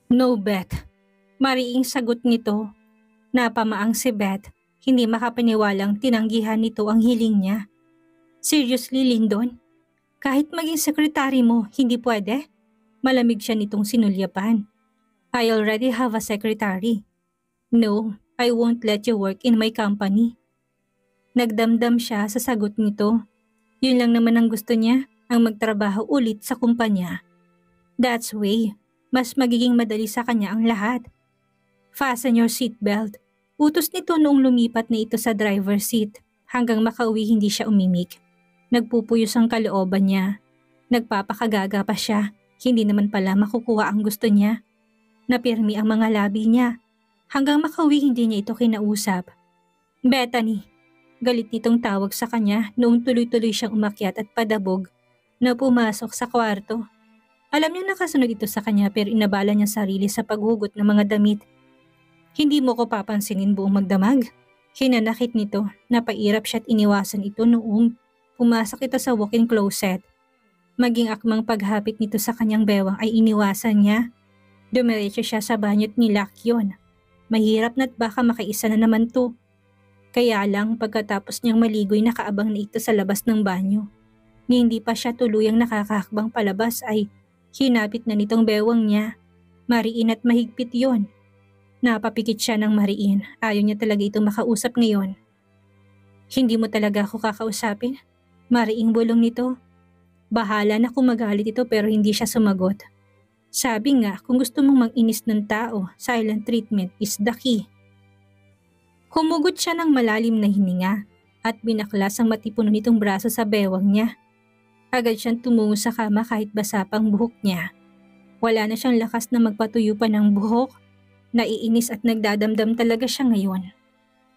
No, Beth. Mariing sagot nito. Napamaang si Beth, hindi makapaniwalang tinanggihan nito ang hiling niya. Seriously, Lyndon? Kahit maging sekretary mo, hindi pwede? Malamig siya nitong sinulyapan. I already have a secretary. No, I won't let you work in my company. Nagdamdam siya sa sagot nito. Yun lang naman ang gusto niya, ang magtrabaho ulit sa kumpanya. That's way, mas magiging madali sa kanya ang lahat. Fasten your seatbelt. Utos nito noong lumipat na ito sa driver's seat. Hanggang makauwi hindi siya umimik. Nagpupuyos ang kalooban niya. Nagpapakagaga pa siya. Hindi naman pala makukuha ang gusto niya. Napirmi ang mga labi niya. Hanggang makauwi hindi niya ito kinausap. Bethany. Galit nitong tawag sa kanya noong tuloy-tuloy siyang umakyat at padabog na pumasok sa kwarto. Alam niyang nakasunod ito sa kanya pero inabala niya sarili sa paghugot ng mga damit. Hindi mo ko papansinin buong magdamag. Hinanakit nito, napairap siya at iniwasan ito noong pumasok ito sa walk-in closet. Maging akmang paghapit nito sa kanyang bewang ay iniwasan niya. Dumiretso siya sa banyo at nilak yun. Mahirap na't baka makaisa na naman to. Kaya lang pagkatapos niyang maligoy nakaabang na ito sa labas ng banyo. Ni hindi pa siya tuluyang nakakahakbang palabas ay hinapit na nitong bewang niya. Mariin at mahigpit yon. Napapikit siya ng mariin. Ayaw niya talaga itong makausap ngayon. Hindi mo talaga ako kakausapin? Mariing bulong nito. Bahala na kung magalit ito pero hindi siya sumagot. Sabi nga kung gusto mong mag-inis ng tao, silent treatment is the key. Humugot siya ng malalim na hininga at binaklas ang matipuno nitong braso sa bewang niya. Agad siyang tumungo sa kama kahit basa pang buhok niya. Wala na siyang lakas na magpatuyo pa ng buhok. Naiinis at nagdadamdam talaga siya ngayon.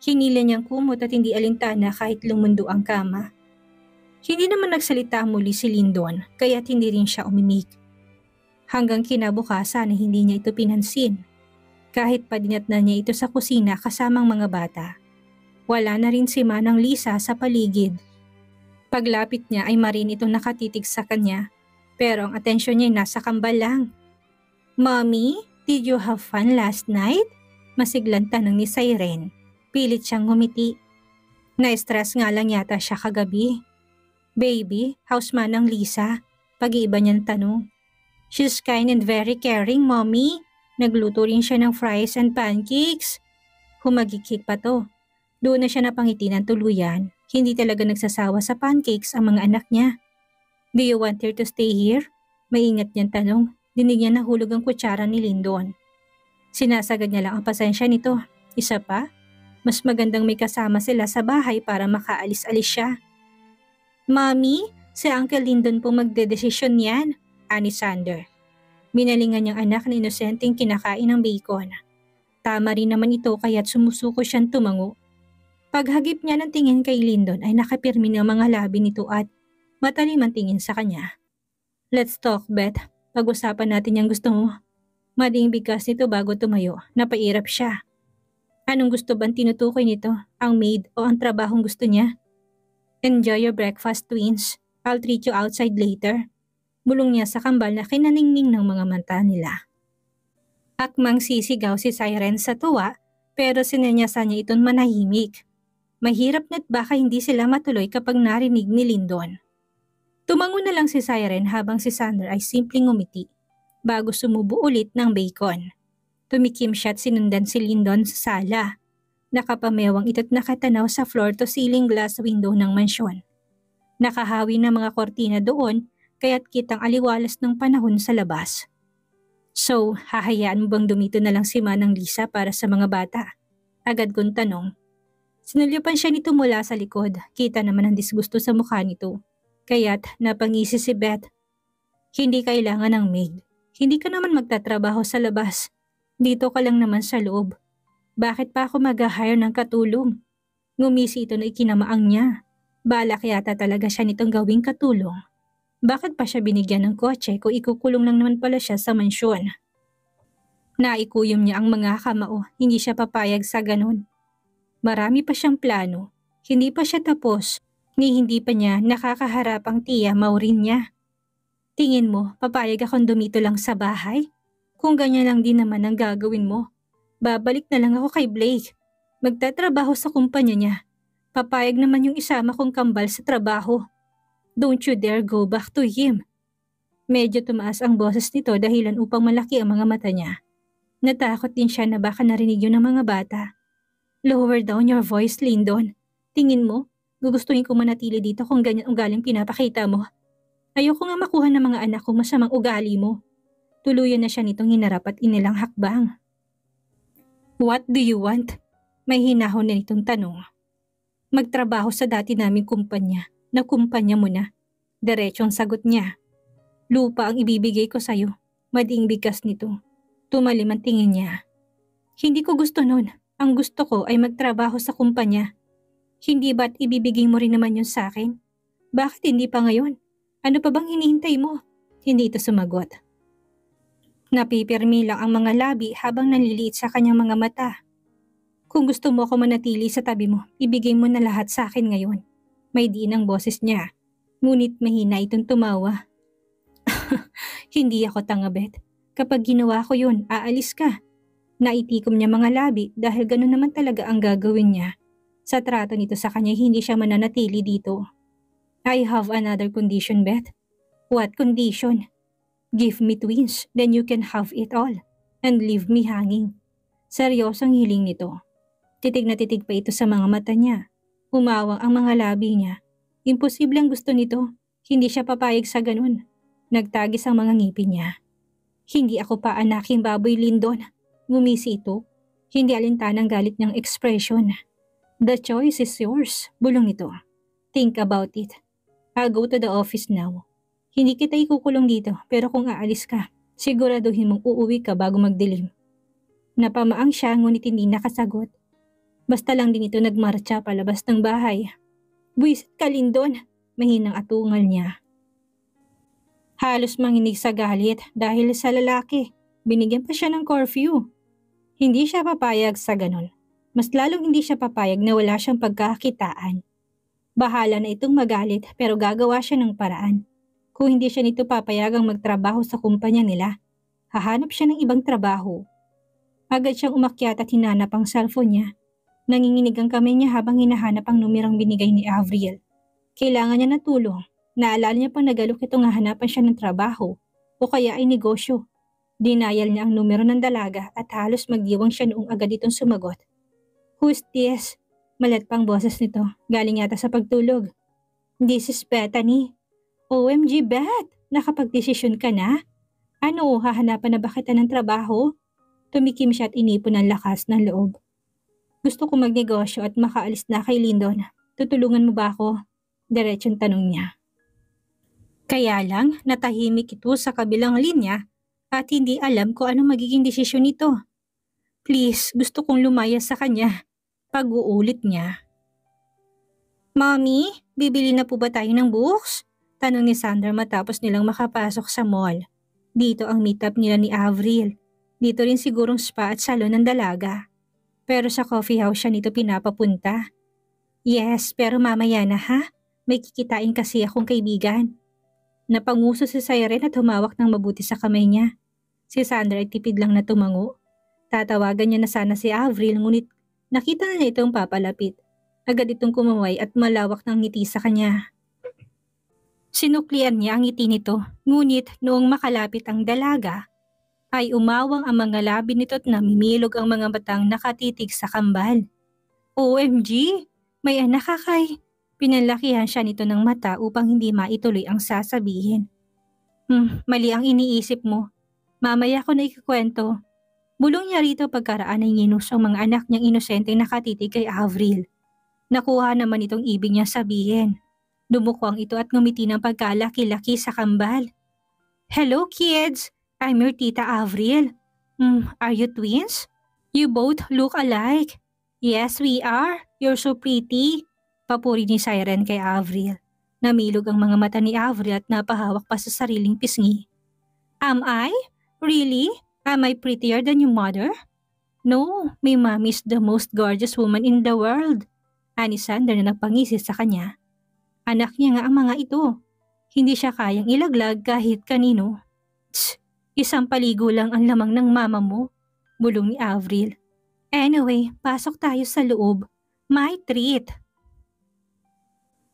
Hinila niyang kumot at hindi alintana kahit lumundo ang kama. Hindi naman nagsalita muli si Lyndon kaya't hindi rin siya umimik. Hanggang kinabukasan na hindi niya ito pinansin. Kahit padinatnan niya ito sa kusina kasamang mga bata. Wala na rin si Manang Lisa sa paligid. Paglapit niya ay marin itong nakatitig sa kanya pero ang atensyon niya ay nasa kambal lang. Mommy? Did you have fun last night? Masiglang tanong ni Siren. Pilit siyang ngumiti. Na-stress nga lang yata siya kagabi. Baby, how's Manang Lisa? Pag-iiba niyang tanong. She's kind and very caring, Mommy. Nagluto rin siya ng fries and pancakes. Humagikik pa to. Doon na siya napangiti ng tuluyan. Hindi talaga nagsasawa sa pancakes ang mga anak niya. Do you want her to stay here? Maingat niyang tanong. Dinig niya nahulog ang kutsara ni Lyndon. Sinasagad niya lang ang pasensya nito. Isa pa, mas magandang may kasama sila sa bahay para makaalis-alis siya. Mommy, si Uncle Lyndon po magdedesisyon yan, ani Sander. Minalingan niyang anak na inosenteng kinakain ng bacon. Tama rin naman ito kaya't sumusuko siyang tumango. Paghagip niya ng tingin kay Lyndon ay nakapirmi ng mga labi nito at matalim ang tingin sa kanya. Let's talk, Beth. Pag-usapan natin yung gusto mo. Mading bigkas nito bago tumayo. Napairap siya. Anong gusto bang tinutukoy nito? Ang maid o ang trabahong gusto niya? Enjoy your breakfast, twins. I'll treat you outside later. Bulong niya sa kambal na kinaningning ng mga mata nila. Akmang sisigaw si Siren sa tuwa pero sinanyasan niya itong manahimik. Mahirap na't baka hindi sila matuloy kapag narinig ni Lyndon. Tumango na lang si Siren habang si Sander ay simpleng ngumiti bago sumubo ulit ng bacon. Tumikim siya at sinundan si Lyndon sa sala. Nakapamewang ito't nakatanaw sa floor-to-ceiling glass window ng mansyon. Nakahawi na mga kortina doon kaya't kitang aliwalas ng panahon sa labas. So, hahayaan mo bang dumito na lang si Manang Lisa para sa mga bata? Agad kong tanong. Sinulyapan siya nito mula sa likod. Kita naman ang disgusto sa mukha nito. Kaya't napangisi si Beth. Hindi kailangan ng maid. Hindi ka naman magtatrabaho sa labas. Dito ka lang naman sa loob. Bakit pa ako mag-hire ng katulong? Ngumisi ito na ikinamaang niya. Balak yata talaga siya nitong gawing katulong. Bakit pa siya binigyan ng kotse kung ikukulong lang naman pala siya sa mansyon? Naikuyom niya ang mga kamao. Hindi siya papayag sa ganun. Marami pa siyang plano. Hindi pa siya tapos. Ni hindi pa niya nakakaharap ang tiya Maureen niya. Tingin mo, papayag akong dumito lang sa bahay? Kung ganyan lang din naman ang gagawin mo, babalik na lang ako kay Blake. Magtatrabaho sa kumpanya niya. Papayag naman yung isama kong kambal sa trabaho. Don't you dare go back to him. Medyo tumaas ang boses nito dahilan upang malaki ang mga mata niya. Natakot din siya na baka narinig yun ng mga bata. Lower down your voice, Lyndon. Tingin mo, gugustuhin ko manatili dito kung ganyan ugaling pinapakita mo. Ayoko nga makuha ng mga anak ko masamang ugali mo. Tuluyan na siya nitong hinarap at inilang hakbang. What do you want? May hinahon na nitong tanong. Magtrabaho sa dati naming kumpanya, na kumpanya mo na. Diretsong sagot niya. Lupa ang ibibigay ko sa'yo. Madiing bigkas nito. Tumalim ang tingin niya. Hindi ko gusto nun. Ang gusto ko ay magtrabaho sa kumpanya. Hindi ba't ibibigay mo rin naman yun sa akin? Bakit hindi pa ngayon? Ano pa bang hinihintay mo? Hindi ito sumagot. Napipirmi lang ang mga labi habang naliliit sa kanyang mga mata. Kung gusto mo ako manatili sa tabi mo, ibigay mo na lahat sa akin ngayon. May diin ang boses niya. Ngunit mahina itong tumawa. Hindi ako tanga, Beth. Kapag ginawa ko yun, aalis ka. Naitikom niya mga labi dahil gano'n naman talaga ang gagawin niya. Sa trato nito sa kanya, hindi siya mananatili dito. I have another condition, Beth. What condition? Give me twins, then you can have it all. And leave me hanging. Seryosong hiling nito. Titig na titig pa ito sa mga mata niya. Umawang ang mga labi niya. Imposible ang gusto nito. Hindi siya papayag sa ganun. Nagtagis ang mga ngipin niya. Hindi ako pa anaking baboy, Lyndon. Ngumisi ito. Hindi alintanang galit niyang ekspresyon. The choice is yours, bulong nito. Think about it. I'll go to the office now. Hindi kita ikukulong dito, pero kung aalis ka, siguraduhin mong uuwi ka bago magdilim. Napamaang siya ngunit hindi nakasagot. Basta lang din ito nagmarcha palabas ng bahay. Buwisit ka, Lyndon, mahinang atungal niya. Halos manginig sa galit dahil sa lalaki. Binigyan pa siya ng curfew. Hindi siya papayag sa ganon. Mas lalong hindi siya papayag na wala siyang pagkakakitaan. Bahala na itong magalit pero gagawa siya ng paraan. Kung hindi siya nito papayagang magtrabaho sa kumpanya nila, hahanap siya ng ibang trabaho. Agad siyang umakyat at hinanap ang cellphone niya. Nanginginig ang kamay niya habang hinahanap ang numerong binigay ni Avril. Kailangan niya ng tulong. Naalala niya pang nagalok itong hahanapan siya ng trabaho o kaya ay negosyo. Dinayal niya ang numero ng dalaga at halos magdiwang siya noong agad itong sumagot. Who's this? Malat pang boses nito, galing yata sa pagtulog. This is Bethany. OMG, Beth! Nakapagdesisyon ka na? Ano, hahanapan na ba kita ng trabaho? Tumikim siya at inipon ng lakas ng loob. Gusto ko magnegosyo at makaalis na kay Lyndon. Tutulungan mo ba ako? Diretsong tanong niya. Kaya lang, natahimik ito sa kabilang linya at hindi alam kung anong magiging desisyon nito. Please, gusto kong lumaya sa kanya. Pag-uulit niya. Mommy, bibili na po ba tayo ng books? Tanong ni Sandra matapos nilang makapasok sa mall. Dito ang meetup nila ni Avril. Dito rin sigurong spa at salon ng dalaga. Pero sa coffee house siya nito pinapapunta. Yes, pero mamaya na ha? May kikitain kasi akong kaibigan. Napanguso si Siren at humawak ng mabuti sa kamay niya. Si Sandra ay tipid lang na tumango. Tatawagan niya na sana si Avril ngunit nakita na niya itong papalapit. Agad itong kumaway at malawak ng ngiti sa kanya. Sinuklian niya ang ngiti nito, ngunit noong makalapit ang dalaga, ay umawang ang mga labi nito at namimilog ang mga batang nakatitig sa kambal. OMG! May anak ka kay! Pinalakihan siya nito ng mata upang hindi maituloy ang sasabihin. Mali ang iniisip mo. Mamaya ko na ikikwento. Bulong niya rito pagkaraan ay nginus ang mga anak niyang inosenteng nakatitig kay Avril. Nakuha naman itong ibig niya sabihin. Dumukwang ito at ngumiti ng pagkalaki-laki sa kambal. Hello kids! I'm your Tita Avril. Are you twins? You both look alike. Yes, we are. You're so pretty. Papuri ni Siren kay Avril. Namilog ang mga mata ni Avril at napahawak pa sa sariling pisngi. Am I? Really? Am I prettier than your mother? No, my mom is the most gorgeous woman in the world. Ani Sander na nagpangisi sa kanya. Anak niya nga ang mga ito. Hindi siya kayang ilaglag kahit kanino. Tsk, Isang paligo lang ang lamang ng mama mo, bulong ni Avril. Anyway, pasok tayo sa loob. My treat!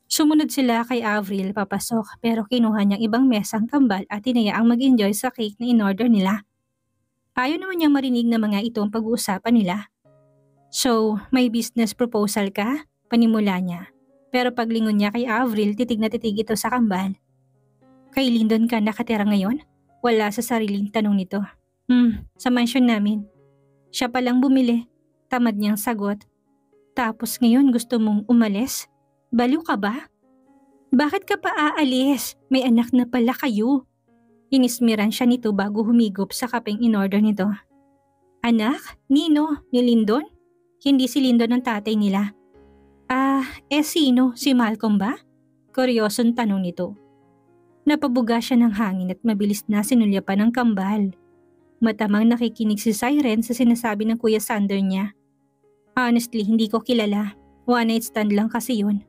Sumunod sila kay Avril papasok pero kinuha niyang ibang mesang kambal at tinayaang mag-enjoy sa cake na in-order nila. Ayaw naman niyang marinig na mga ito ang pag-uusapan nila. So, may business proposal ka? Panimula niya. Pero paglingon niya kay Avril, titig na titig ito sa kambal. Kay Lyndon ka nakatira ngayon? Wala sa sariling tanong nito. Sa mansyon namin. Siya palang bumili. Tamad niyang sagot. Tapos ngayon gusto mong umalis? Baliw ka ba? Bakit ka pa aalis? May anak na pala kayo. Inismiran siya nito bago humigop sa kapeng in-order nito. Anak? Nino? Ni Lyndon? Hindi si Lyndon ang tatay nila. Sino? Si Malcolm ba? Kuryosong tanong nito. Napabuga siya ng hangin at mabilis na sinulyapan ng kambal. Matamang nakikinig si Siren sa sinasabi ng Kuya Sander niya. Honestly, hindi ko kilala. One night stand lang kasi yun.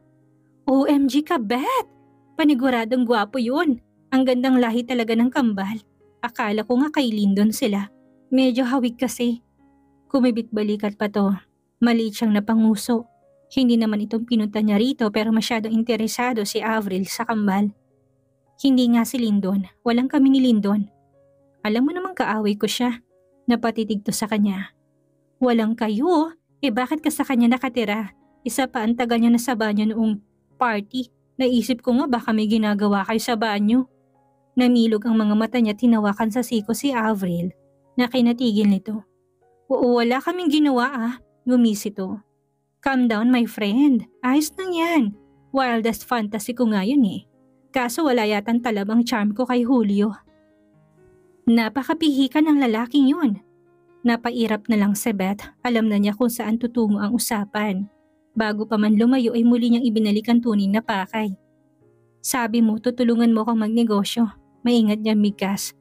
OMG ka, Beth! Paniguradong gwapo yun. Ang gandang lahi talaga ng kambal. Akala ko nga kay Lyndon sila. Medyo hawig kasi. Kumibit balikat pa to. Maliit siyang napanguso. Hindi naman itong pinunta niya rito pero masyadong interesado si Avril sa kambal. Hindi nga si Lyndon. Walang kami ni Lyndon. Alam mo namang kaaway ko siya. Napatitig to sa kanya. Walang kayo? Bakit ka sa kanya nakatira? Isa pa ang tagal niya na sa banyo noong party. Naisip ko nga baka may ginagawa kayo sa banyo. Namilog ang mga mata niya tinawakan sa siko si Avril na kinatigil nito. Oo, wala kaming ginawa Gumisi to. Calm down my friend. Ayos lang yan. Wildest fantasy ko nga yun Kaso wala yatang talabang charm ko kay Julio. Napakapihikan ng lalaking yun. Napairap na lang si Beth. Alam na niya kung saan tutungo ang usapan. Bago pa man lumayo ay muli niyang ibinalik ang tunay na pakay. Sabi mo tutulungan mo akong magnegosyo. Maingat niya Mikas.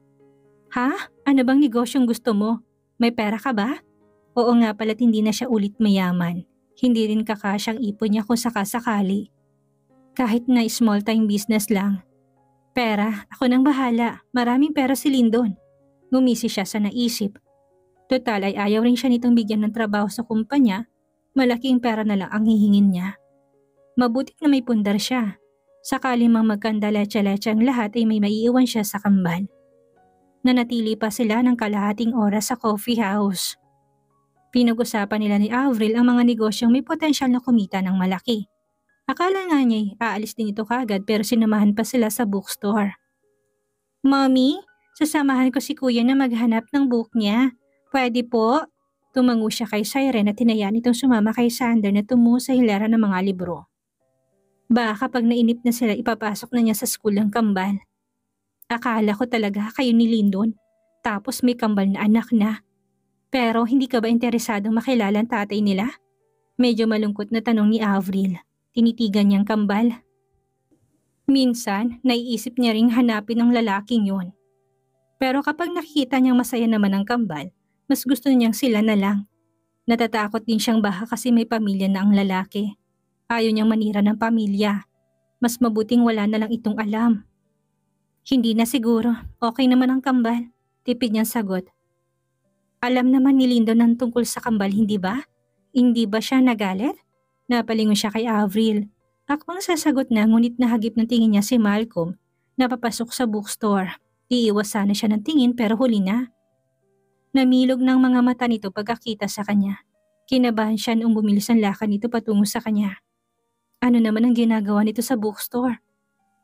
Ha? Ano bang negosyong gusto mo? May pera ka ba? Oo nga pala't hindi na siya ulit mayaman. Hindi rin kakasyang ipon niya kung sakasakali. Kahit na small time business lang. Pera, ako nang bahala. Maraming pera si Lyndon. Gumisi siya sa naisip. Total ay ayaw rin siya nitong bigyan ng trabaho sa kumpanya. Malaking pera na lang ang hihingin niya. Mabuti na may pundar siya. Sakali mang magkandalecha-lecha ang lahat ay may maiiwan siya sa kambal. Nanatili pa sila ng kalahating oras sa coffee house. Pinag-usapan nila ni Avril ang mga negosyong may potensyal na kumita ng malaki. Akala nga niya aalis din ito kagad pero sinamahan pa sila sa bookstore. Mommy, sasamahan ko si kuya na maghanap ng book niya. Pwede po? Tumango siya kay Siren at tinayaan itong sumama kay Sander na tumungo sa hilera ng mga libro. Baka pag nainip na sila ipapasok na niya sa school ng kambal. Akala ko talaga kayo ni Lyndon. Tapos may kambal na anak na. Pero hindi ka ba interesadong makilala ang tatay nila? Medyo malungkot na tanong ni Avril. Tinitigan niyang kambal. Minsan, naiisip niya ring hanapin ang lalaking yun. Pero kapag nakikita niyang masaya naman ang kambal, mas gusto niyang sila na lang. Natatakot din siyang baka kasi may pamilya na ang lalaki. Ayaw niyang manira ng pamilya. Mas mabuting wala na lang itong alam. Hindi na siguro. Okay naman ang kambal. Tipid niyang sagot. Alam naman ni Lyndon ang tungkol sa kambal, hindi ba? Hindi ba siya nagalit? Napalingon siya kay Avril. Akmang sasagot na ngunit nahagip ng tingin niya si Malcolm na papasok sa bookstore. Iiwas sana siya ng tingin pero huli na. Namilog ng mga mata nito pagkakita sa kanya. Kinabahan siya noong bumilis ang lakad nito patungo sa kanya. Ano naman ang ginagawa nito sa bookstore?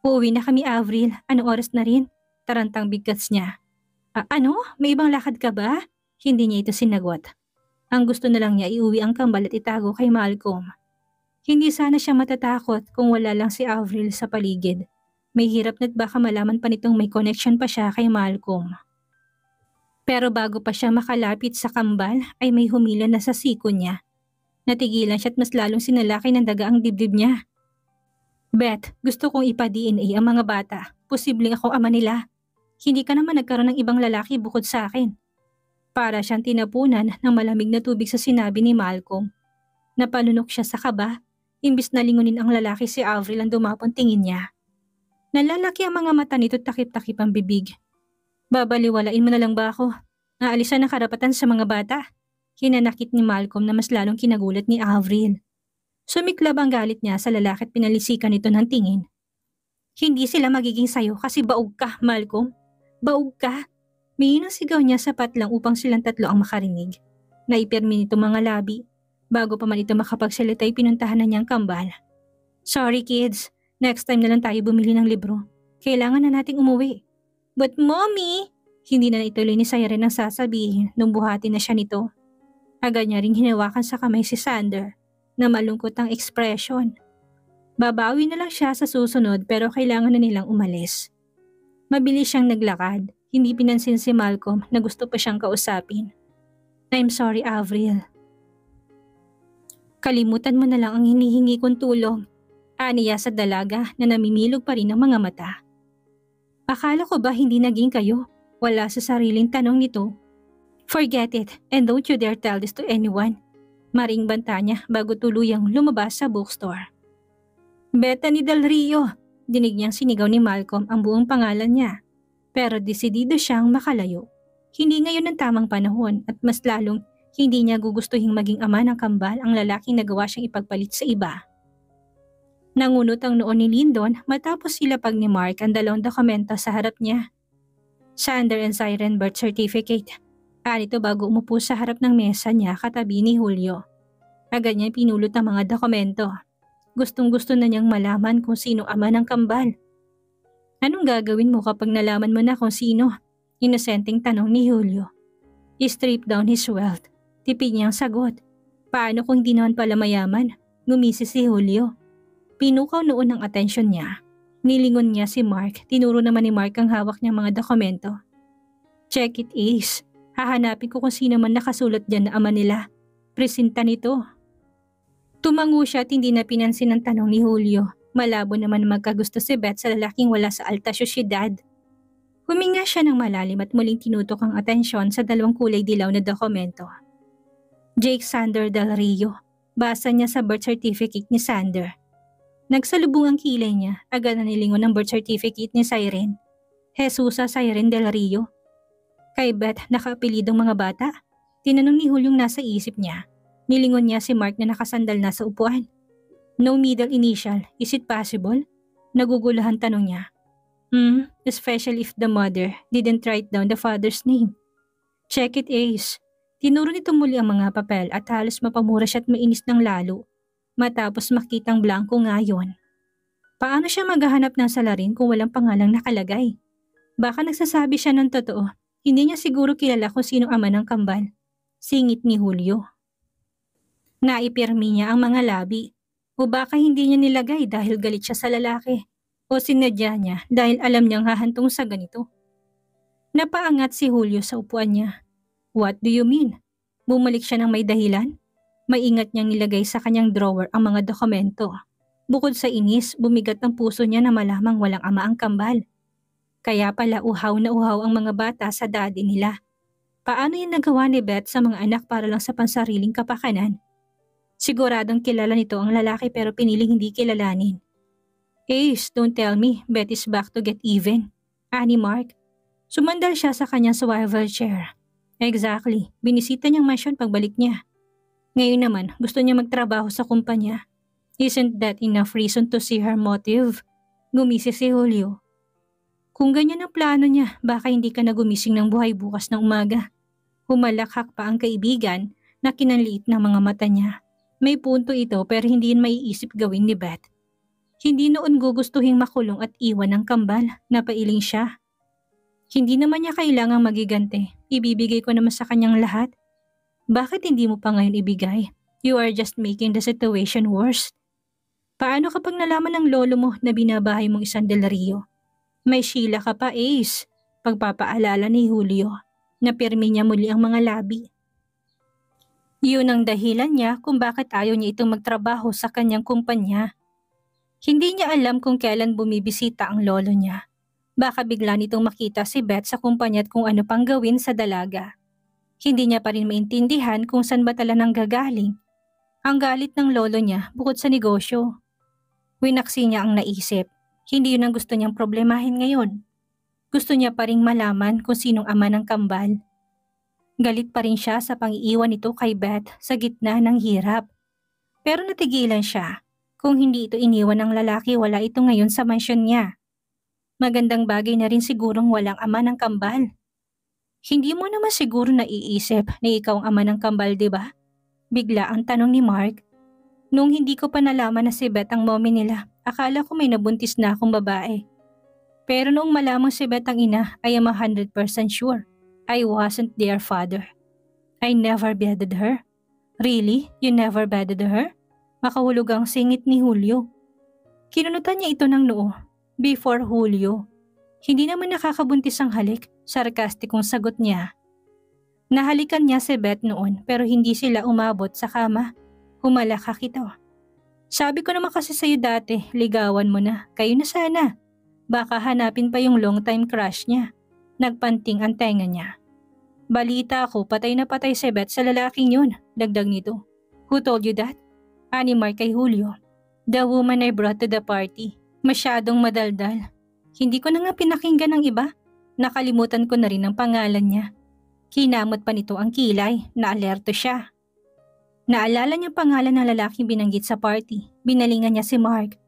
Uuwi na kami, Avril. Anong oras na rin? Tarantang bigkats niya. Ano? May ibang lakad ka ba? Hindi niya ito sinagot. Ang gusto na lang niya iuwi ang kambal at itago kay Malcolm. Hindi sana siya matatakot kung wala lang si Avril sa paligid. May hirap na't baka malaman pa nitong may connection pa siya kay Malcolm. Pero bago pa siya makalapit sa kambal ay may humila na sa siko niya. Natigilan siya at mas lalong sinalaki ng daga ang dibdib niya. Beth, gusto kong ipa-DNA ang mga bata. Posibleng ako ama nila. Hindi ka naman nagkaroon ng ibang lalaki bukod sa akin. Para siyang tinapunan ng malamig na tubig sa sinabi ni Malcolm. Napalunok siya sa kaba. Imbis na lingunin ang lalaki si Avril ang dumapong tingin niya. Nalalaki ang mga mata nito takip-takip ang bibig. Babaliwalain mo na lang ba ako? Naalisan ng karapatan sa mga bata. Hinanakit ni Malcolm na mas lalong kinagulat ni Avril. Sumiklab ang galit niya sa lalaki at pinalisikan nito ng tingin. Hindi sila magiging sayo kasi baog ka, Malcolm. Baog ka. May sigaw niya sapat lang upang silang tatlo ang makarinig. Naipirmi nito mga labi. Bago pa man ito makapagsalita ay pinuntahan na niyang kambal. Sorry kids, next time na lang tayo bumili ng libro. Kailangan na nating umuwi. But mommy! Hindi na ituloy ni Siren ang sasabihin nung buhati na siya nito. Agad niya ring hinawakan sa kamay si Sander na malungkot ang ekspresyon. Babawi na lang siya sa susunod pero kailangan na nilang umalis. Mabilis siyang naglakad, hindi pinansin si Malcolm na gusto pa siyang kausapin. I'm sorry, Avril. Kalimutan mo na lang ang hinihingi kong tulong. Aniya sa dalaga na namimilog pa rin ang mga mata. Akala ko ba hindi naging kayo? Wala sa sariling tanong nito. Forget it and don't you dare tell this to anyone. Maring banta niya bago tuluyang lumabas sa bookstore. Bethany Del Rio, dinig niyang sinigaw ni Malcolm ang buong pangalan niya. Pero desidido siyang makalayo. Hindi ngayon ang tamang panahon at mas lalong hindi niya gugustuhing maging ama ng kambal ang lalaking nagawa siyang ipagpalit sa iba. Nangunot ang noon ni Lyndon matapos ilapag ni Mark ang 2 dokumento sa harap niya. Sander and Siren birth certificate. Ito bago umupo sa harap ng mesa niya katabi ni Julio. Agad niya pinulot ang mga dokumento. Gustong-gusto na niyang malaman kung sino ama ng kambal. Anong gagawin mo kapag nalaman mo na kung sino? Inosenteng tanong ni Julio. I-strip down his wealth. Tipid niyang sagot. Paano kung hindi naman pala mayaman? Ngumisi si Julio. Pinukaw noon ang atensyon niya. Nilingon niya si Mark. Tinuro naman ni Mark ang hawak niyang mga dokumento. Check it, Ace. Hahanapin ko kung sino man nakasulat dyan na ama nila. Presinta nito. Tumango siya at hindi na pinansin ang tanong ni Julio. Malabo naman magkagusto si Beth sa lalaking wala sa alta syudad. Huminga siya ng malalim at muling tinutok ang atensyon sa 2 kulay dilaw na dokumento. Jake Sander Del Rio. Basa niya sa birth certificate ni Sander. Nagsalubong ang kilay niya, agad na nilingon ang birth certificate ni Siren. Jesusa Siren Del Rio. Kay Beth nakaapelidong mga bata? Tinanong ni Juliong nasa isip niya. Nilingon niya si Mark na nakasandal na sa upuan. No middle initial, is it possible? Nagugulahan tanong niya. Especially if the mother didn't write down the father's name. Check it, Ace. Tinuro nito muli ang mga papel at halos mapamura siya at mainis ng lalo. Matapos makitang blanco ngayon. Paano siya maghahanap ng salarin kung walang pangalang nakalagay? Baka nagsasabi siya ng totoo. Hindi niya siguro kilala kung sino ama ng kambal. Singit ni Julio. Naipirmi niya ang mga labi. O baka hindi niya nilagay dahil galit siya sa lalaki. O sinadya niya dahil alam niyang hahantong sa ganito. Napaangat si Julio sa upuan niya. What do you mean? Bumalik siya ng may dahilan? Maingat niyang nilagay sa kanyang drawer ang mga dokumento. Bukod sa inis, bumigat ang puso niya na malamang walang ama ang kambal. Kaya pala uhaw na uhaw ang mga bata sa daddy nila. Paano yung nagawa ni Beth sa mga anak para lang sa pansariling kapakanan? Siguradong kilala nito ang lalaki pero piniling hindi kilalanin. Ace, don't tell me Beth is back to get even. Ani Mark. Sumandal siya sa kanyang swivel chair. Exactly, binisita niyang mansyon pagbalik niya. Ngayon naman, gusto niya magtrabaho sa kumpanya. Isn't that enough reason to see her motive? Gumisi si Julio. Kung ganyan ang plano niya, baka hindi ka na gumising ng buhay bukas ng umaga. Humalakhak pa ang kaibigan na kinanliit ng mga mata niya. May punto ito pero hindi yun maiisip gawin ni Beth. Hindi noon gugustuhing makulong at iwan ng kambal, napailing siya. Hindi naman niya kailangang magigante, ibibigay ko naman sa kanyang lahat. Bakit hindi mo pa ngayon ibigay? You are just making the situation worse. Paano kapag nalaman ng lolo mo na binabahay mong isang Del Rio? May Sheila ka pa, Ace. Pagpapaalala ni Julio. Napirmi niya muli ang mga labi. Yun ang dahilan niya kung bakit ayaw niya itong magtrabaho sa kanyang kumpanya. Hindi niya alam kung kailan bumibisita ang lolo niya. Baka bigla nitong makita si Beth sa kumpanya at kung ano pang gawin sa dalaga. Hindi niya pa rin maintindihan kung saan ba tala nang gagaling. Ang galit ng lolo niya bukod sa negosyo. Winaksi niya ang naisip. Hindi yun ang gusto niyang problemahin ngayon. Gusto niya pa ring malaman kung sinong ama ng kambal. Galit pa rin siya sa pang-iiwan nito kay Beth sa gitna ng hirap. Pero natigilan siya. Kung hindi ito iniwan ng lalaki, wala ito ngayon sa mansyon niya. Magandang bagay na rin sigurong walang ama ng kambal. Hindi mo naman siguro naiisip na ikaw ang ama ng kambal, di ba? Bigla ang tanong ni Mark. Nung hindi ko pa nalaman na si Beth ang mommy nila, akala ko may nabuntis na akong babae. Pero noong malamang si Beth ang ina, I am 100% sure I wasn't their father. I never bedded her. Really? You never bedded her? Makahulog ang singit ni Julio. Kinunutan niya ito ng noo. Before Julio. Hindi naman nakakabuntis ang halik, sarkastikong sagot niya. Nahalikan niya si Beth noon pero hindi sila umabot sa kama. Humalakak ito. Sabi ko naman kasi sa'yo dati, ligawan mo na, kayo na sana. Baka hanapin pa yung long time crush niya. Nagpanting ang tenga niya. Balita ako, patay na patay si Beth sa lalaking yun, dagdag nito. Who told you that? Ani Mark kay Julio. The woman I brought to the party. Masyadong madaldal. Hindi ko na nga pinakinggan ng iba. Nakalimutan ko na rin ang pangalan niya. Kinamot pa nito ang kilay, naalerto siya. Naalala niya pangalan ng lalaking binanggit sa party. Binalingan niya si Mark.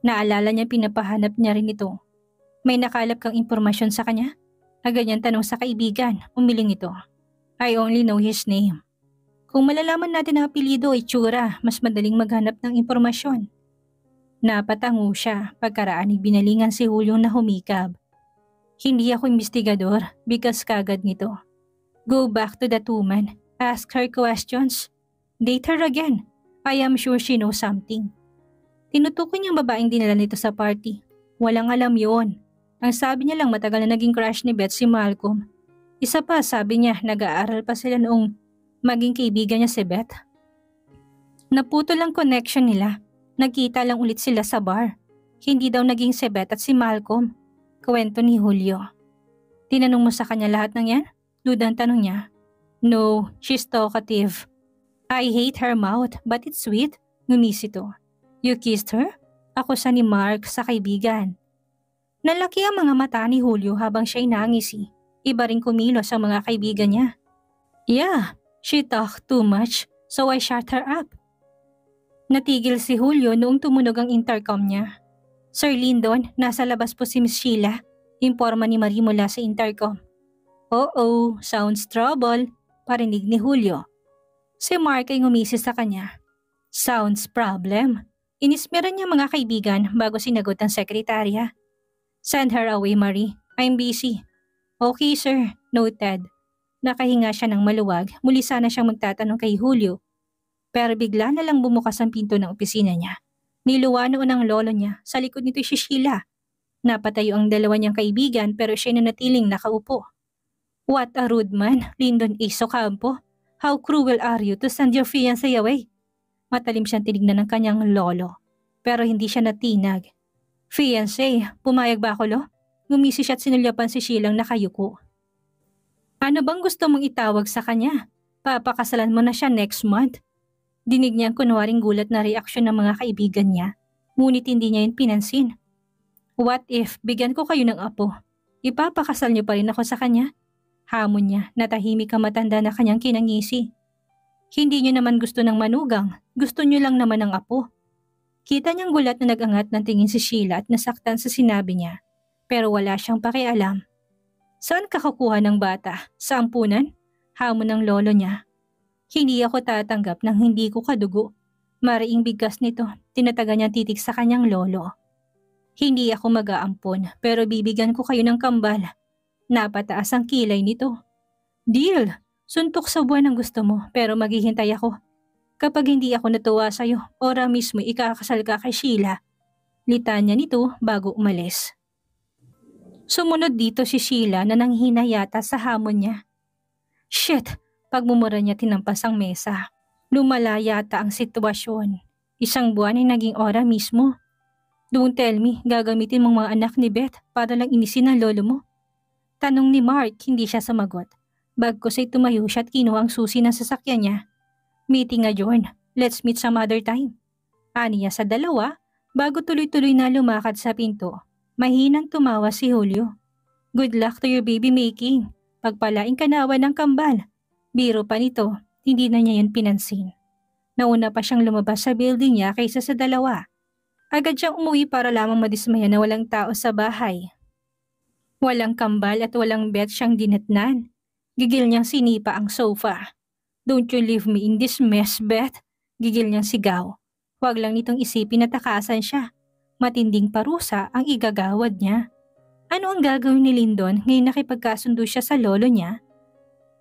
Naalala niya pinapahanap niya rin ito. May nakalap kang impormasyon sa kanya? Ganyan tanong sa kaibigan, umiling ito. I only know his name. Kung malalaman natin ang apelyido o itsura, mas madaling maghanap ng impormasyon. Napatango siya pagkaraan ni binalingan si Julio na humikab. Hindi ako investigador, bigas kagad nito. Go back to that woman, ask her questions. Date her again. I am sure she knows something. Tinutukoy niyang babaeng dinala nito sa party. Walang alam yon. Ang sabi niya lang matagal na naging crush ni Beth si Malcolm. Isa pa sabi niya nag-aaral pa sila noong maging kaibigan niya si Beth. Naputol ang connection nila. Nagkita lang ulit sila sa bar. Hindi daw naging si Beth at si Malcolm. Kwento ni Julio. Tinanong mo sa kanya lahat ng yan? Dudang tanong niya. No, she's talkative. I hate her mouth but it's sweet. Ngumisi to. You kissed her? Ako sa ni Mark sa kaibigan. Nalaki ang mga mata ni Julio habang siya'y nangisi. Iba rin kumilos ang mga kaibigan niya. Yeah, she talked too much so I shut her up. Natigil si Julio noong tumunog ang intercom niya. Sir Lyndon, nasa labas po si Miss Sheila. Imporma ni Marie mula sa intercom. Oh, sounds trouble, parinig ni Julio. Si Mark ay ngumisi sa kanya. Sounds problem. Inismeran niya mga kaibigan bago sinagot ang sekretarya. Send her away, Marie. I'm busy. Okay, sir. Noted. Nakahinga siya ng maluwag. Muli sana siyang magtatanong kay Julio. Pero bigla na lang bumukas ang pinto ng opisina niya. Niluwa noon ang lolo niya. Sa likod nito si Sheila. Napatayo ang dalawa niyang kaibigan pero siya nanatiling nakaupo. What a rude man, Lyndon A. Socampo. How cruel are you to send your fiancé away? Matalim siyang tinignan ng kanyang lolo. Pero hindi siya natinag. Fiancé, pumayag ba ako lo? Ngumisi siya at sinulyapan si Sheilang nakayuko. Ano bang gusto mong itawag sa kanya? Papakasalan mo na siya next month. Dinig niya ang kunwaring gulat na reaksyon ng mga kaibigan niya. Ngunit hindi niya yun pinansin. What if bigyan ko kayo ng apo? Ipapakasal niyo pa rin ako sa kanya? Hamon niya na tahimik ang matanda na kanyang kinangisi. Hindi niyo naman gusto ng manugang, gusto niyo lang naman ng apo. Kita niyang gulat na nag-angat ng tingin si Sheila at nasaktan sa sinabi niya. Pero wala siyang pakialam. Saan ka kukuha ng bata? Sa ampunan? Hamon ng lolo niya. Hindi ako tatanggap ng hindi ko kadugo. Mariing bigkas nito, tinataga niyang titik sa kanyang lolo. Hindi ako mag-aampon pero bibigyan ko kayo ng kambal. Napataas ang kilay nito. Deal! Suntok sa buwan ang gusto mo pero maghihintay ako. Kapag hindi ako natuwa sa'yo, ora mismo ikakasal ka kay Sheila. Litanya nito bago umalis. Sumunod dito si Sheila na nanghina yata sa hamon niya. Shit! Pagmumura niya tinampas ang mesa. Lumala yata ang sitwasyon. Isang buwan ay naging ora mismo. Don't tell me, gagamitin mong mga anak ni Beth para lang inisin ang lolo mo. Tanong ni Mark, hindi siya sumagot. Bagkus ay tumayo siya at kinuha ang susi ng sasakyan niya. Meeting adjourned. Let's meet some other time. Aniya sa dalawa, bago tuloy-tuloy na lumakad sa pinto. Mahinang tumawa si Julio. Good luck to your baby making. Pagpalaing kanawa ng kambal. Biro pa nito, hindi na niya yun pinansin. Nauna pa siyang lumabas sa building niya kaysa sa dalawa. Agad siyang umuwi para lamang madismaya na walang tao sa bahay. Walang kambal at walang bet siyang dinatnan. Gigil niyang sinipa ang sofa. Don't you leave me in this mess, Beth? Gigil niyang sigaw. Huwag lang nitong isipin na takasan siya. Matinding parusa ang igagawad niya. Ano ang gagawin ni Lyndon ngayon nakipagkasundo siya sa lolo niya?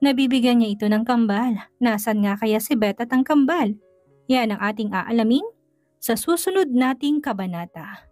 Nabibigyan niya ito ng kambal. Nasaan nga kaya si Beth at ang kambal? Yan ang ating aalamin sa susunod nating kabanata.